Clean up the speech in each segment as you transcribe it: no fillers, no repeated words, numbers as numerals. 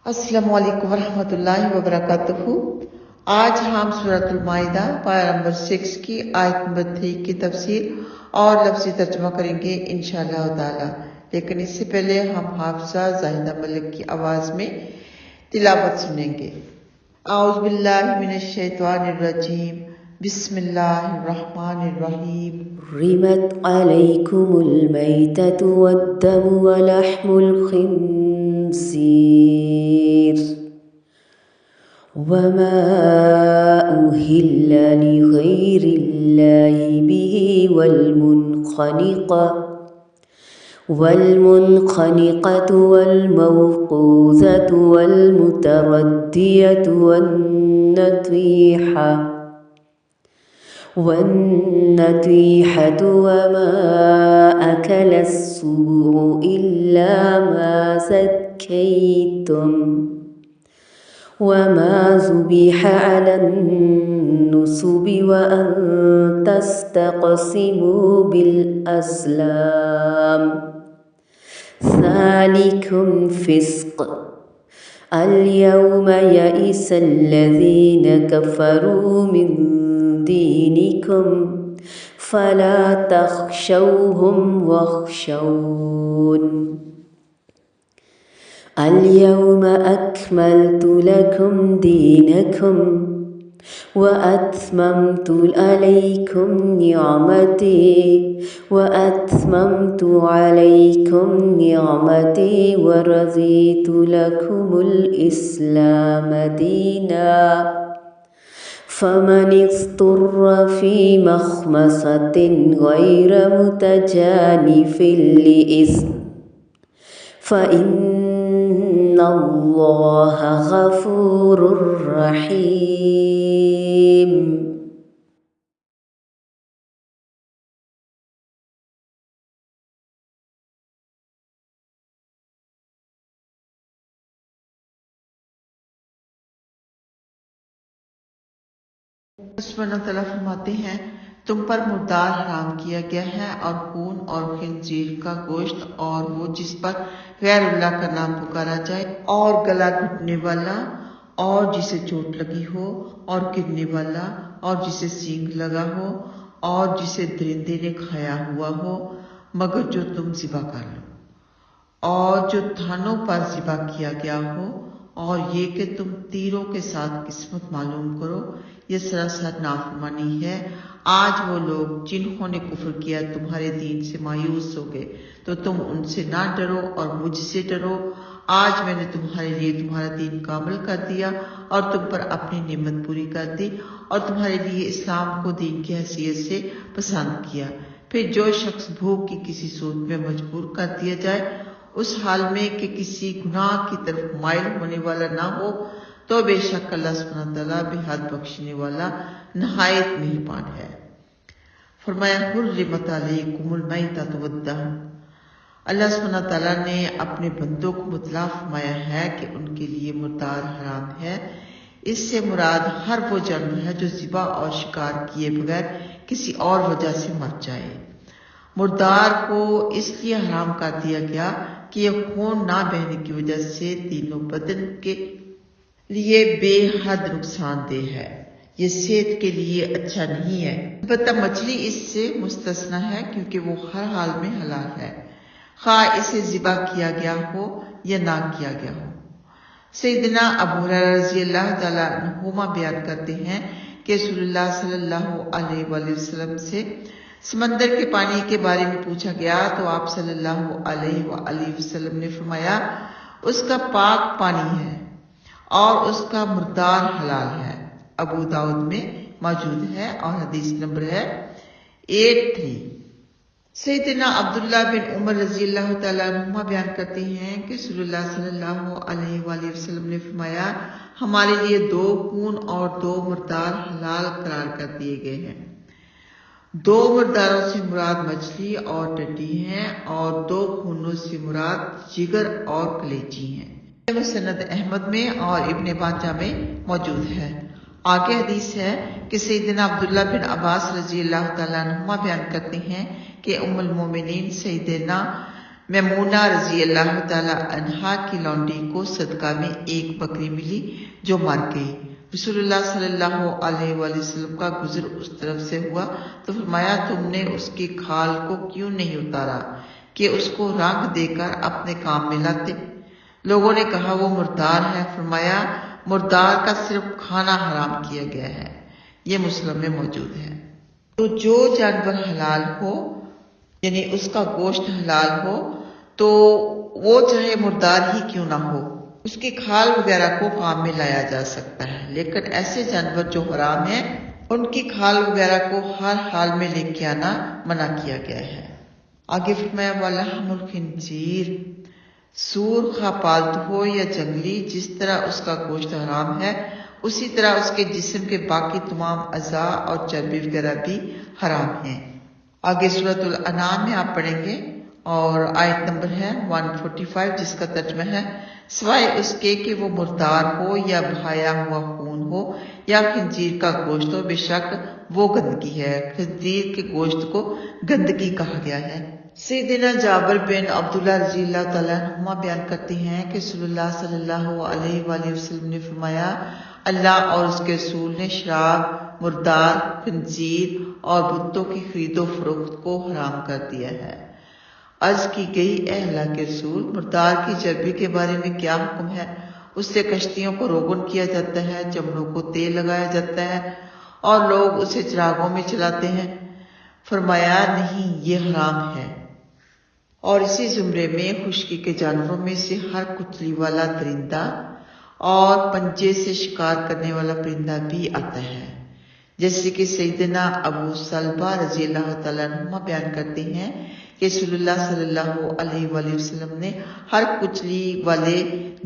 السلام علیکم ورحمۃ اللہ وبرکاتہ۔ آج ہم سورۃ المائدہ پارہ نمبر 6 کی آیت نمبر 3 کی تفسیر اور لفظی ترجمہ کریں گے انشاءاللہ تعالی، لیکن اس سے پہلے ہم حافظہ زاہدہ ملک کی آواز میں تلاوت سنیں گے۔ اعوذ باللہ من الشیطان الرجیم، بسم اللہ الرحمن الرحیم۔ حرمت علیکم المیتۃ والدم ولحم الخنزیر وما أهل لغير الله به والمنخنقة والموقوذة والمتردية والنطيحة وما أكل السبع إلا ما زكيتم وما ذبح على النصب وأن تستقسموا بالأزلام ذلكم فسق اليوم يئس الذين كفروا من دينكم فلا تخشوهم واخشون اليوم أكملت لكم دينكم وأتممت عليكم نعمتي ورضيت لكم الإسلام دينا فمن اضطر في مخمصة غير متجانف لإثم فإن الله غفور رحيم۔ اللہ تعالیٰ فرماتے ہیں، تم پر مردار حرام کیا گیا ہے اور خون اور خنزیر کا گوشت اور وہ جس پر غیر اللہ کا نام پکارا جائے اور گلا گھٹنے والا اور جسے چوٹ لگی ہو اور گرنے والا اور جسے سینگ لگا ہو اور جسے درندے نے کھایا ہوا ہو، مگر جو تم ذبح کر لو، اور جو تھانوں پر ذبح کیا گیا ہو، اور یہ کہ تم تیروں کے ساتھ قسمت معلوم کرو، یہ سراسر نافرمانی ہے۔ آج وہ لوگ جنہوں نے کفر کیا تمہارے دین سے مایوس ہو گئے، تو تم ان سے نہ ڈرو اور مجھ سے ڈرو۔ آج میں نے تمہارے لیے تمہارا دین کامل کر دیا اور تم پر اپنی نعمت پوری کر دی اور تمہارے لیے اسلام کو دین کی حیثیت سے پسند کیا۔ پھر جو شخص بھوک کی کسی صورت میں مجبور کر دیا جائے، اس حال میں کہ کسی گناہ کی طرف مائل ہونے والا نہ ہو، تو بے شک اللہ سبحانہ تعالیٰ بے حد بخشنے والا نہایت مہربان ہے۔ فرمایا حرمت علیکم المیتۃ والدم، اللہ سبحانہ تعالیٰ نے اپنے بندوں کو مطلع فرمایا ہے کہ ان کے لیے مردار حرام ہے۔ اس سے مراد ہر وہ جانور ہے جو ذبح اور شکار کیے بغیر کسی اور وجہ سے مر جائے۔ مردار کو اس لیے حرام کر دیا گیا کہ یہ خون نہ بہنے کی وجہ سے دل و بدن کے لیے بے حد نقصان دہ ہے، یہ صحت کے لیے اچھا نہیں ہے۔ البتہ مچھلی اس سے مستثنی ہے کیونکہ وہ ہر حال میں حلال ہے، خواہ اسے ذبح کیا گیا ہو یا نہ کیا گیا ہو۔ سیدنا ابو ہریرہ رضی اللہ تعالیٰ عنہما بیان کرتے ہیں کہ رسول اللہ صلی اللہ علیہ وآلہ وسلم سے سمندر کے پانی کے بارے میں پوچھا گیا تو آپ صلی اللہ علیہ وآلہ وسلم نے فرمایا، اس کا پاک پانی ہے اور اس کا مردار حلال ہے۔ ابو داؤد میں موجود ہے اور حدیث نمبر ہے 83۔ سیدنا عبداللہ بن عمر رضی اللہ تعالیٰ عنہما بیان کرتے ہیں کہ رسول اللہ صلی اللہ علیہ وآلہ وسلم نے فرمایا، ہمارے لیے 2 خون اور 2 مردار حلال قرار کر دیے گئے ہیں۔ 2 مرداروں سے مراد مچھلی اور ٹڈی ہیں اور 2 خونوں سے مراد جگر اور کلیجی ہیں۔ مسند احمد میں اور ابن ماجہ میں موجود ہے۔ آگے حدیث ہے کہ سیدنا عبداللہ بن عباس رضی اللہ تعالیٰ عنہما بیان کرتے ہیں کہ ام المومنین سیدنا میمونہ رضی اللہ تعالی عنہا کی لونڈی کو صدقہ میں ایک بکری ملی جو مر گئی۔ رسول اللہ صلی اللہ علیہ وآلہ وسلم کا گزر اس طرف سے ہوا تو فرمایا تم نے اس کی کھال کو کیوں نہیں اتارا کہ اس کو رنگ دے کر اپنے کام میں لاتے؟ لوگوں نے کہا وہ مردار ہے۔ فرمایا مردار کا صرف کھانا حرام کیا گیا ہے، یہ مسلم میں موجود ہے۔ تو جو جانور حلال ہو یعنی اس کا گوشت حلال ہو تو وہ چاہے مردار ہی کیوں نہ ہو، اس کی کھال وغیرہ کو کام میں لایا جا سکتا ہے، لیکن ایسے جانور جو حرام ہیں ان کی کھال وغیرہ کو ہر حال میں لے کے آنا منع کیا گیا ہے۔ آگے فرمایا وَلَحْمُ الْخِنْزِيرِ، سور خواہ پالتو ہو یا جنگلی، جس طرح اس کا گوشت حرام ہے اسی طرح اس کے جسم کے باقی تمام اعضاء اور چربی وغیرہ بھی حرام ہیں۔ آگے سورۃ الانعام میں آپ پڑھیں گے اور آیت نمبر ہے 145 جس کا ترجمہ ہے سوائے اس کے کہ وہ مردار ہو یا بہایا ہوا خون ہو یا خنزیر کا گوشت ہو، بے شک وہ گندگی ہے۔ خنزیر کے گوشت کو گندگی کہا گیا ہے۔ سیدنا جابر بن عبداللہ رضی اللہ تعالیٰ عنہما بیان کرتے ہیں کہ رسول اللہ صلی اللہ علیہ وآلہ وسلم نے فرمایا اللہ اور اس کے رسول نے شراب، مردار، خنزیر اور بتوں کی خرید و فروخت کو حرام کر دیا ہے۔ عرض کی گئی اے اللہ کے رسول، مردار کی چربی کے بارے میں کیا حکم ہے؟ اس سے کشتیوں کو روغن کیا جاتا ہے، چمڑوں کو تیل لگایا جاتا ہے اور لوگ اسے چراغوں میں چلاتے ہیں۔ فرمایا نہیں، یہ حرام ہے۔ اور اسی زمرے میں خشکی کے جانوروں میں سے ہر کچلی والا درندہ اور پنجے سے شکار کرنے والا پرندہ بھی آتا ہے، جیسے کہ سیدنا ابو سلمہ رضی اللہ تعالیٰ عنہ بیان کرتے ہیں کہ رسول اللہ صلی اللہ علیہ وآلہ وسلم نے ہر کچلی والے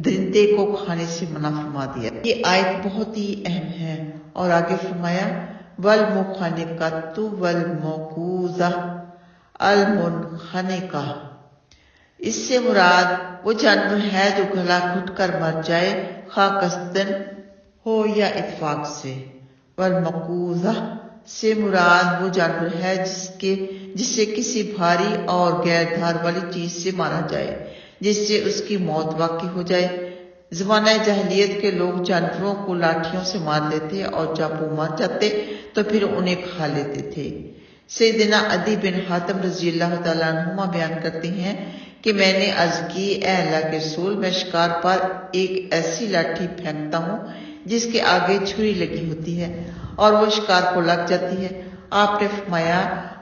درندے کو کھانے سے منع فرما دیا۔ یہ آیت بہت ہی اہم ہے۔ اور آگے فرمایا والمخنقۃ والموقوذۃ المنخنقہ، اس سے مراد وہ جانور ہے جو گلا گھٹ کر مر جائے، خواہ قصدن ہو یا اتفاق سے۔ والموقوذہ سے مراد وہ جانور ہے جسے کسی بھاری اور غیر دھار والی چیز سے مارا جائے، جس سے اس کی موت واقع ہو جائے۔ زمانہ جاہلیت کے لوگ جانوروں کو لاٹھیوں سے مار دیتے اور جب وہ مر جاتے تو پھر انہیں کھا لیتے تھے۔ سیدنا عدی بن حاتم رضی اللہ تعالیٰ عنہما بیان کرتے ہیں کہ میں نے عرض کی اے اللہ کے رسول، میں شکار پر ایک ایسی لاٹھی پھینکتا ہوں جس کے آگے چھری لگی ہوتی ہے اور وہ شکار کو لگ جاتی ہے۔ آپ نے فرمایا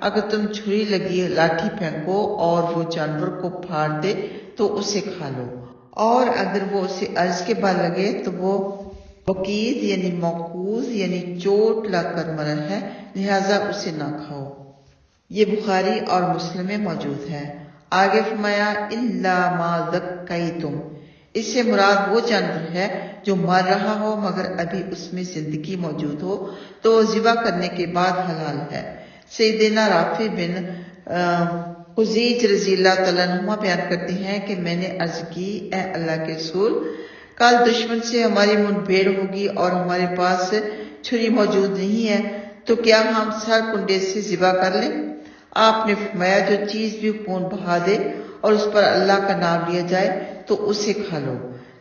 اگر تم چھری لگی لاٹھی پھینکو اور وہ جانور کو پھاڑ دے تو اسے کھا لو، اور اگر وہ اسے عرض کے بعد لگے تو وہ وقید یعنی موقوذ یعنی چوٹ لگ کر مرا ہے، لہٰذا اسے نہ کھاؤ۔ یہ بخاری اور مسلم میں موجود ہے۔ آگے فرمایا الا ما ذکیتم، اس سے مراد وہ جانور ہے جو مر رہا ہو مگر ابھی اس میں زندگی موجود ہو تو وہ ذبح کرنے کے بعد حلال ہے۔ سیدنا رافع بن خزیج رضی اللہ تعالیٰ عنہ بیان کرتے ہیں کہ میں نے عرض کی اے اللہ کے رسول، کل دشمن سے ہماری منبھیڑ ہوگی اور ہمارے پاس چھری موجود نہیں ہے تو کیا ہم سر کنڈے سے ذبح کر لیں؟ آپ نے فرمایا جو چیز بھی خون بہا دے اور اس پر اللہ کا نام لیا جائے تو اسے کھا لو،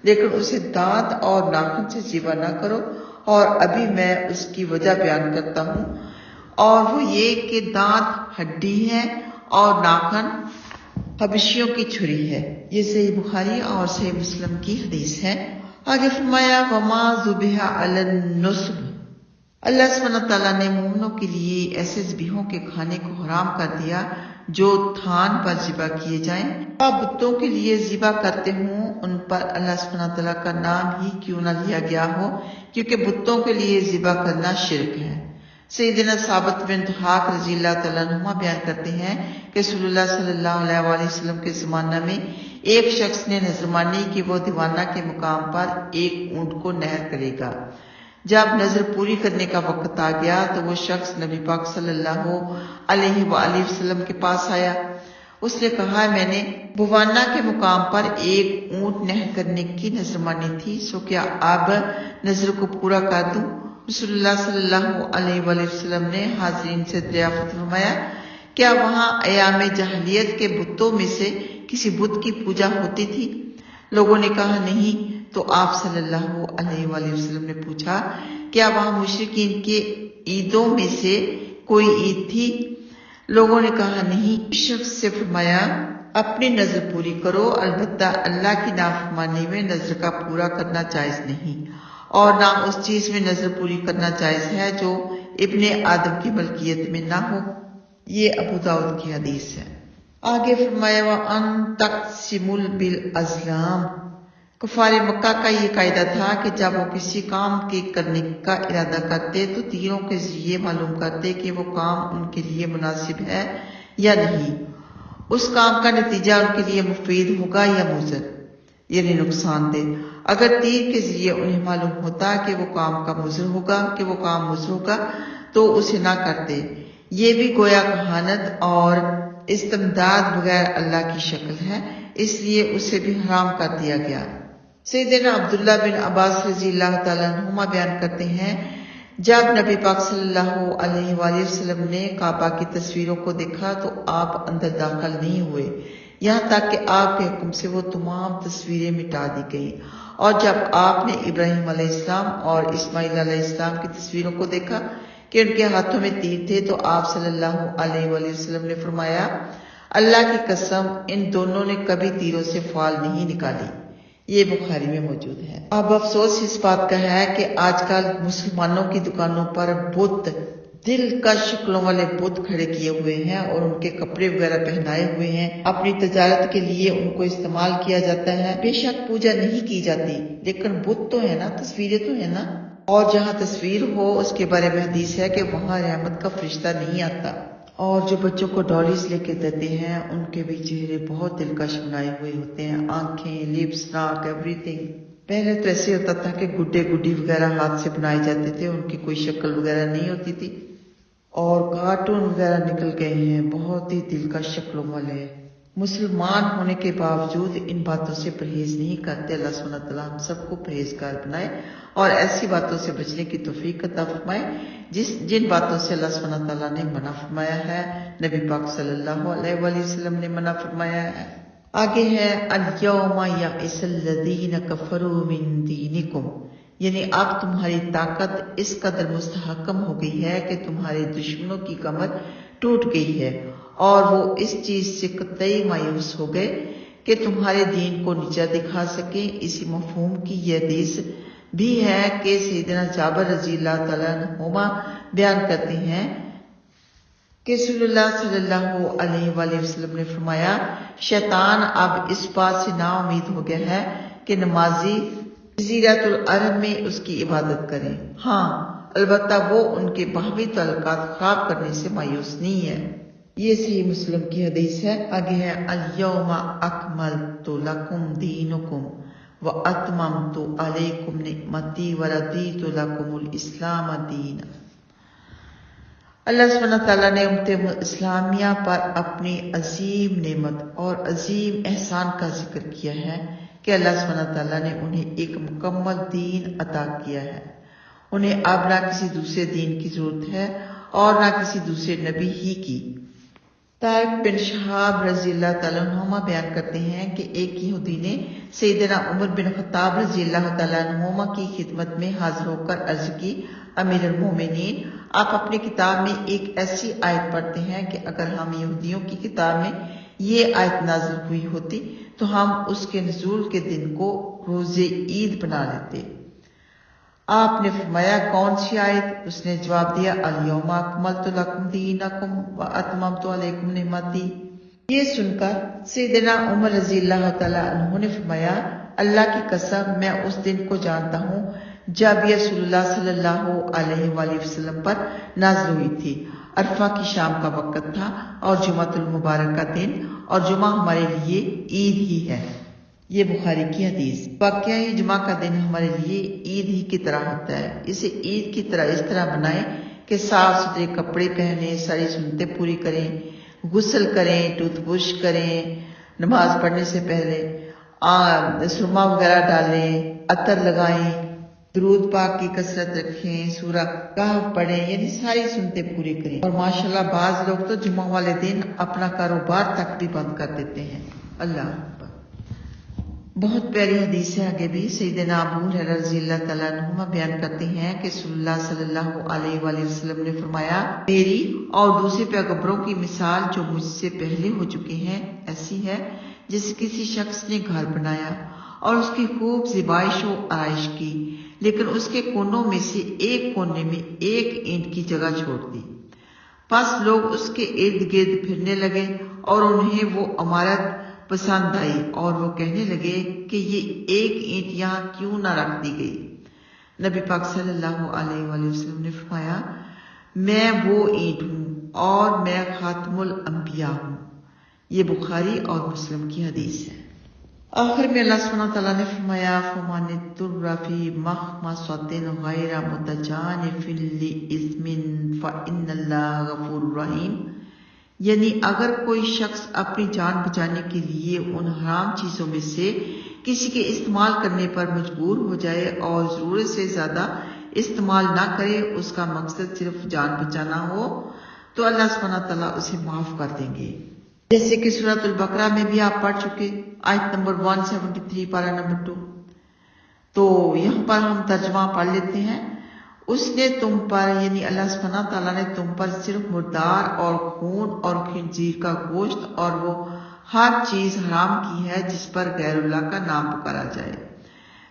لیکن اسے دانت اور ناخن سے ذبح نہ کرو۔ اور ابھی میں اس کی وجہ بیان کرتا ہوں، اور وہ یہ کہ دانت ہڈی ہے اور ناخن حبشیوں کی چھری ہے۔ یہ صحیح بخاری اور صحیح مسلم کی حدیث ہے۔ آگے فرمایا وما ذبح علی النصب، اللہ سبحانہ تعالیٰ نے مومنوں کے لیے ایسے ذبیحوں کے کھانے کو حرام کر دیا جو تھان پر ذبح کیے جائیں۔ آپ بتوں کے لیے ذبح کرتے ہوں ان پر اللہ سبحانہ تعالیٰ کا نام ہی کیوں نہ لیا گیا ہو، کیونکہ بتوں کے لیے ذبح کرنا شرک ہے۔ سیدنا ثابت بن ضحاک رضی اللہ تعالیٰ عنہ بیان کرتے ہیں کہ رسول اللہ صلی اللہ علیہ وآلہ وسلم کے زمانہ میں ایک شخص نے نذر مانی کہ وہ دیوانہ کے مقام پر ایک اونٹ کو نحر کرے گا۔ جب نظر پوری کرنے کا وقت آ گیا تو وہ شخص نبی پاک صلی اللہ علیہ وآلہ وسلم کے پاس آیا۔ اس نے کہا میں نے بوانہ کے مقام پر ایک اونٹ نحر کرنے کی نظر مانی تھی، سو کیا اب نظر کو پورا کر دوں؟ رسول اللہ صلی اللہ علیہ وآلہ وسلم نے حاضرین سے دریافت فرمایا کیا وہاں ایام جاہلیت کے بتوں میں سے کسی بت کی پوجا ہوتی تھی؟ لوگوں نے کہا نہیں۔ تو آپ صلی اللہ علیہ وآلہ وسلم نے پوچھا کیا وہاں مشرکین کے عیدوں میں سے کوئی عید تھی؟ لوگوں نے کہا نہیں۔ شخص سے فرمایا اپنی نظر پوری کرو، البتہ اللہ کی نافرمانی میں نظر کا پورا کرنا جائز نہیں، اور نہ اس چیز میں نظر پوری کرنا جائز ہے جو ابن آدم کی ملکیت میں نہ ہو۔ یہ ابو داؤد کی حدیث ہے۔ آگے فرمایا وَأَن تَقْسِمُوا بِالْأَزْلَامِ، کفار مکہ کا یہ قاعدہ تھا کہ جب وہ کسی کام کے کرنے کا ارادہ کرتے تو تیروں کے ذریعے معلوم کرتے کہ وہ کام ان کے لیے مناسب ہے یا نہیں، اس کام کا نتیجہ ان کے لیے مفید ہوگا یا مضر، یعنی نقصان دہ۔ اگر تیر کے ذریعے انہیں معلوم ہوتا کہ وہ کام مضر ہوگا تو اسے نہ کرتے۔ یہ بھی گویا کہانت اور استمداد بغیر اللہ کی شکل ہے، اس لیے اسے بھی حرام کر دیا گیا۔ سیدنا عبداللہ بن عباس رضی اللہ تعالیٰ عنہما بیان کرتے ہیں جب نبی پاک صلی اللہ علیہ وآلہ وسلم نے کعبہ کی تصویروں کو دیکھا تو آپ اندر داخل نہیں ہوئے یہاں تک کہ آپ کے حکم سے وہ تمام تصویریں مٹا دی گئیں، اور جب آپ نے ابراہیم علیہ السلام اور اسماعیل علیہ السلام کی تصویروں کو دیکھا کہ ان کے ہاتھوں میں تیر تھے تو آپ صلی اللہ علیہ وآلہ وسلم نے فرمایا اللہ کی قسم ان دونوں نے کبھی تیروں سے فال نہیں نکالی۔ یہ بخاری میں موجود ہے۔ اب افسوس اس بات کا ہے کہ آج کل مسلمانوں کی دکانوں پر بت، دل کا شکلوں والے بت کھڑے کیے ہوئے ہیں اور ان کے کپڑے وغیرہ پہنائے ہوئے ہیں، اپنی تجارت کے لیے ان کو استعمال کیا جاتا ہے۔ بے شک پوجا نہیں کی جاتی، لیکن بت تو ہے نا، تصویریں تو ہے نا، اور جہاں تصویر ہو اس کے بارے میں حدیث ہے کہ وہاں رحمت کا فرشتہ نہیں آتا۔ اور جو بچوں کو ڈالیز لے کے دیتے ہیں ان کے بھی چہرے بہت دلکش بنائے ہوئے ہوتے ہیں، آنکھیں، لپس، ناک، ایوری تھنگ۔ پہلے تو ایسے ہوتا تھا کہ گڈے گڈی وغیرہ ہاتھ سے بنائے جاتے تھے، ان کی کوئی شکل وغیرہ نہیں ہوتی تھی، اور کارٹون وغیرہ نکل گئے ہیں بہت ہی دلکش شکلوں والے۔ مسلمان ہونے کے باوجود ان باتوں سے پرہیز نہیں کرتے۔ اللہ سبحانہ تعالیٰ ہم سب کو پرہیزگار بنائے اور ایسی باتوں سے بچنے کی توفیق عطا فرمائے جن باتوں سے اللہ سبحانہ تعالیٰ نے منع فرمایا ہے، نبی پاک صلی اللہ علیہ وآلہ وسلم نے منع فرمایا ہے۔ آگے ہے الیوم یئس الذین کفروا من دینکم، یعنی اب تمہاری طاقت اس قدر مستحکم ہو گئی ہے کہ تمہارے دشمنوں کی کمر ٹوٹ گئی ہے، اور وہ اس چیز سے قطعی مایوس ہو گئے کہ تمہارے دین کو نیچا دکھا سکیں۔ اسی مفہوم کی یہ حدیث بھی ہے کہ سیدنا جابر رضی اللہ تعالیٰ عنہما بیان کرتے ہیں کہ رسول اللہ صلی اللہ علیہ وآلہ وسلم نے فرمایا شیطان اب اس بات سے نا امید ہو گیا ہے کہ نمازی جزیرۃ العرب میں اس کی عبادت کریں، ہاں البتہ وہ ان کے باہمی تعلقات خراب کرنے سے مایوس نہیں ہے۔ یہ صحیح مسلم کی حدیث ہے۔ آگے ہے الیوم اکملت لکم دینکم واتممت علیکم نعمتی ورضیت لکم الاسلام دینا۔ اللہ سبحانہ تعالیٰ نے امت اسلامیہ پر اپنی عظیم نعمت اور عظیم احسان کا ذکر کیا ہے کہ اللہ سبحانہ تعالیٰ نے انہیں ایک مکمل دین عطا کیا ہے۔ انہیں اب نہ کسی دوسرے دین کی ضرورت ہے اور نہ کسی دوسرے نبی ہی کی۔ طارق بن شہاب رضی اللہ تعالیٰ عنہما بیان کرتے ہیں کہ ایک یہودی نے سیدنا عمر بن خطاب رضی اللہ تعالیٰ عنہما کی خدمت میں حاضر ہو کر عرض کی امیر المومنین، آپ اپنی کتاب میں ایک ایسی آیت پڑھتے ہیں کہ اگر ہم یہودیوں کی کتاب میں یہ آیت نازل ہوئی ہوتی تو ہم اس کے نزول کے دن کو روز عید بنا لیتے۔ آپ نے فرمایا کون سی آیت؟ اس نے جواب دیا الیوم اکملت لکم دینکم واتممت علیکم نعمتی۔ یہ سن کر سیدنا عمر رضی اللہ تعالیٰ عنہ نے فرمایا اللہ کی قسم میں اس دن کو جانتا ہوں جب یہ رسول اللہ صلی اللہ علیہ وآلہ وسلم پر نازل ہوئی تھی۔ عرفہ کی شام کا وقت تھا اور جمعۃ المبارک کا دن، اور جمعہ ہمارے لیے عید ہی ہے۔ یہ بخاری کی حدیث۔ واقعہ ہی جمعہ کا دن ہمارے لیے عید ہی کی طرح ہوتا ہے۔ اسے عید کی طرح اس طرح بنائیں کہ صاف ستھرے کپڑے پہنیں، ساری سنتیں پوری کریں، غسل کریں، ٹوتھ برش کریں، نماز پڑھنے سے پہلے سرما وغیرہ ڈالیں، عطر لگائیں، درود پاک کی کثرت رکھیں، سورہ کہف پڑھیں، یعنی ساری سنتیں پوری کریں۔ اور ماشاءاللہ بعض لوگ تو جمعہ والے دن اپنا کاروبار تک بھی بند کر دیتے ہیں۔ اللہ اکبر۔ بہت پیاری حدیث ہے آگے بھی۔ سیدنا ابو ہریرہ رضی اللہ تعالیٰ عنہ بیان کرتے ہیں کہ رسول اللہ صلی اللہ علیہ وآلہ وسلم نے فرمایا، میری اور دوسرے پیغمبروں کی مثال جو مجھ سے پہلے ہو چکے ہیں ایسی ہے جیسے کسی شخص نے گھر بنایا اور اس کی خوب زیبائش و آرائش کی، لیکن اس کے کونوں میں سے ایک کونے میں ایک اینٹ کی جگہ چھوڑ دی۔ پس لوگ اس کے ارد گرد پھرنے لگے اور انہیں وہ عمارت پسند آئی اور وہ کہنے لگے کہ یہ ایک اینٹ یہاں کیوں نہ رکھ دی گئی؟ نبی پاک صلی اللہ علیہ وآلہ وسلم نے فرمایا، میں وہ اینٹ ہوں اور میں خاتم الانبیاء ہوں۔ یہ بخاری اور مسلم کی حدیث ہے۔ آخر میں اللہ سبحانہ تعالیٰ نے فرمایا، فَمَنِ اضْطُرَّ فِي مَخْمَصَةٍ غَيْرَ مُتَجَانِفٍ لِإِثْمٍ فَإِنَّ اللَّهَ غَفُورٌ رَحِيمٌ، یعنی اگر کوئی شخص اپنی جان بچانے کے لیے ان حرام چیزوں میں سے کسی کے استعمال کرنے پر مجبور ہو جائے اور ضرورت سے زیادہ استعمال نہ کرے، اس کا مقصد صرف جان بچانا ہو، تو اللہ سبحانہ تعالیٰ اسے معاف کر دیں گے۔ جیسے کہ سورۃ البقرہ میں بھی آپ پڑھ چکے، آیت نمبر 173 پارہ نمبر 2۔ تو یہاں پر ہم ترجمہ پڑھ لیتے ہیں۔ اس نے تم پر، یعنی اللہ سبحانہ تعالیٰ نے تم پر صرف مردار اور خون اور خنزیر کا گوشت اور وہ ہر چیز حرام کی ہے جس پر غیر اللہ کا نام پکارا جائے۔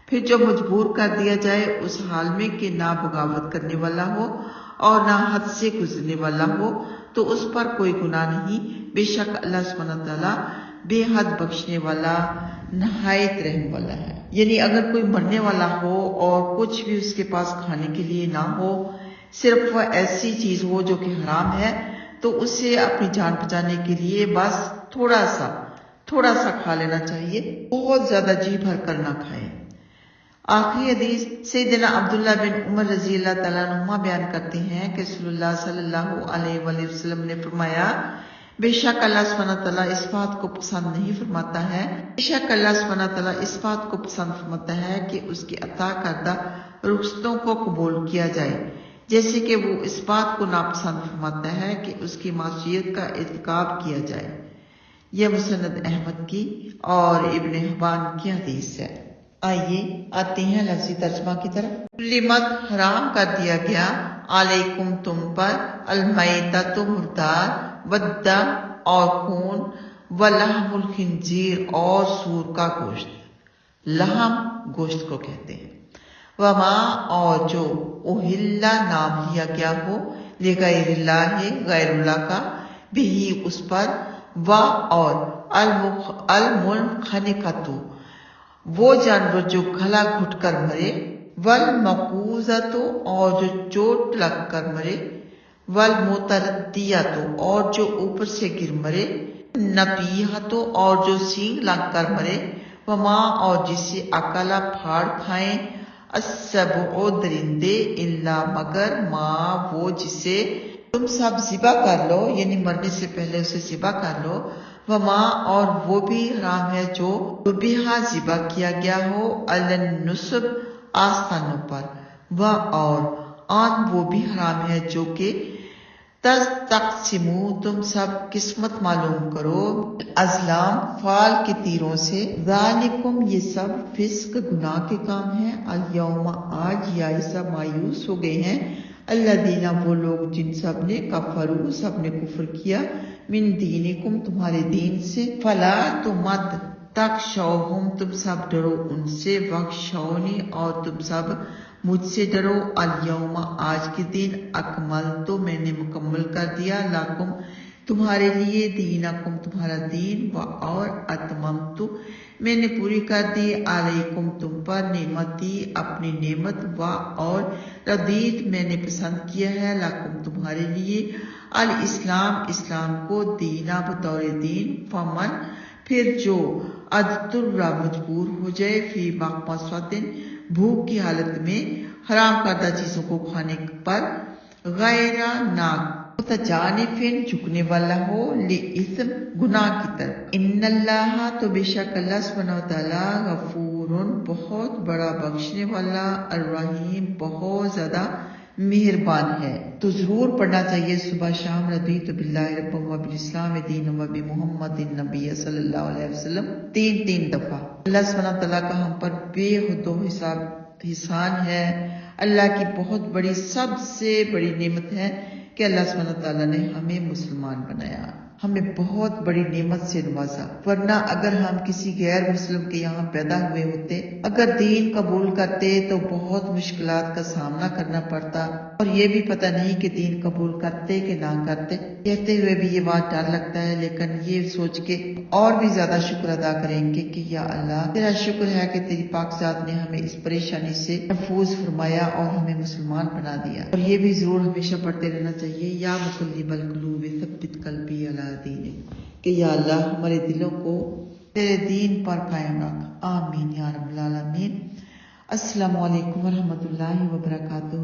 پھر جو مجبور کر دیا جائے اس حال میں کہ نہ بغاوت کرنے والا ہو اور نہ حد سے گزرنے والا ہو، تو اس پر کوئی گناہ نہیں، بے شک اللہ سبحانہ تعالیٰ بے حد بخشنے والا نہایت رحم والا ہے۔ یعنی اگر کوئی مرنے والا ہو اور کچھ بھی اس کے پاس کھانے کے لیے نہ ہو، صرف وہ ایسی چیز ہو جو کہ حرام ہے، تو اسے اپنی جان بچانے کے لیے بس تھوڑا سا کھا لینا چاہیے، بہت زیادہ جی بھر کر نہ کھائے۔ آخری حدیث سیدنا عبداللہ بن عمر رضی اللہ تعالیٰ عنہما بیان کرتے ہیں کہ رسول اللہ صلی اللہ علیہ وآلہ وسلم نے فرمایا، بے شک اللہ سبحانہ تعالیٰ اس بات کو پسند نہیں فرماتا ہے، بے شک اللہ سبحانہ تعالیٰ اس بات کو پسند فرماتا ہے کہ اس کی عطا کردہ رخصتوں کو قبول کیا جائے، جیسے کہ وہ اس بات کو ناپسند فرماتا ہے کہ اس کی معصیت کا ارتکاب کیا جائے۔ یہ مسند احمد کی اور ابن حبان کی حدیث ہے۔ آئیے آتے ہیں لفظی ترجمہ کی طرف۔ لمت حرام کر دیا گیا، علیکم تم پر، المیتۃ مردار، والدم اور خون، ولحم الخنزیر اور سور کا گوشت، لحم گوشت کو کہتے ہیں، وما اور جو اہلا نام لیا گیا ہو، لغیر اللہ غیر اللہ کا، بھی اس پر، و اور المنخنقۃ وہ جانور جو گلا گھٹ کر مرے، والموقوذۃ اور جو چوٹ لگ کر مرے، والمتردیۃ اور جو اوپر سے گر مرے، نبیہۃ اور جو سینگ لگ کر مرے، وما اور جسے اکلا پھاڑ کھائیں، السبع درندے، الا مگر ما وہ جسے تم سب ذبح کر لو، یعنی مرنے سے پہلے اسے ذبح کر لو، وما اور وہ بھی حرام ہے جو ذبح ذبح کیا گیا ہو، علی النصب آستانوں پر، و اور آن وہ بھی حرام ہے جو کہ تقسیمو تم سب قسمت معلوم کرو، ازلام فال کے تیروں سے، ذالکم یہ سب فسق گناہ کے کام ہیں، الیوم آج یا سب مایوس ہو گئے ہیں، الذین وہ لوگ جن سب نے کفروا سب نے کفر کیا، من دینکم تمہارے دین سے، فلا تو مت تخشوہم تم سب ڈرو ان سے، واخشونی اور تم سب مجھ سے ڈرو، الیوم آج کے دن، اکملت میں نے مکمل کر دیا، لکم تمہارے لیے، دینکم تمہارا دین، و اور اتممت میں نے پوری کر دی، علیکم تم پر، نعمتی اپنی نعمت، و اور رضیت میں نے پسند کیا ہے، لکم تمہارے لیے، الاسلام اسلام کو، دینا بطور دین، فمن پھر جو اضطر مجبور ہو جائے، فی مخمصۃ بھوک کی حالت میں، حرام کردہ چیزوں کو کھانے پر، غیر نہ متجانفن جھکنے والا ہو، لِإِثْم گناہ کی طرف، ان اللہ تو بے شک اللہ سبحانہ وتعالیٰ غفور بہت بڑا بخشنے والا، الرحیم بہت زیادہ مہربان ہے۔ تو ضرور پڑھنا چاہیے صبح شام رضیت باللہ رب و بالاسلام دین و بمحمد النبی صلی اللہ علیہ وسلم 3 دفعہ۔ اللہ سبحانہ وتعالیٰ کا ہم پر بے حد و حساب احسان ہے، اللہ کی بہت بڑی سب سے بڑی نعمت ہے کہ اللہ سبحانہ وتعالیٰ نے ہمیں مسلمان بنایا، ہمیں بہت بڑی نعمت سے نوازا، ورنہ اگر ہم کسی غیر مسلم کے یہاں پیدا ہوئے ہوتے، اگر دین قبول کرتے تو بہت مشکلات کا سامنا کرنا پڑتا، اور یہ بھی پتہ نہیں کہ دین قبول کرتے کہ نہ کرتے۔ کہتے ہوئے بھی یہ بات ڈر لگتا ہے، لیکن یہ سوچ کے اور بھی زیادہ شکر ادا کریں گے کہ یا اللہ تیرا شکر ہے کہ تیری پاک ذات نے ہمیں اس پریشانی سے محفوظ فرمایا اور ہمیں مسلمان بنا دیا۔ اور یہ بھی ضرور ہمیشہ پڑھتے رہنا چاہیے، یا مقلب القلوب ثبت قلبی علی دینک، کہ یا اللہ ہمارے دلوں کو تیرے دین پر قائم رکھ، آمین یا رب العالمین۔ السلام علیکم ورحمۃ اللہ وبرکاتہ۔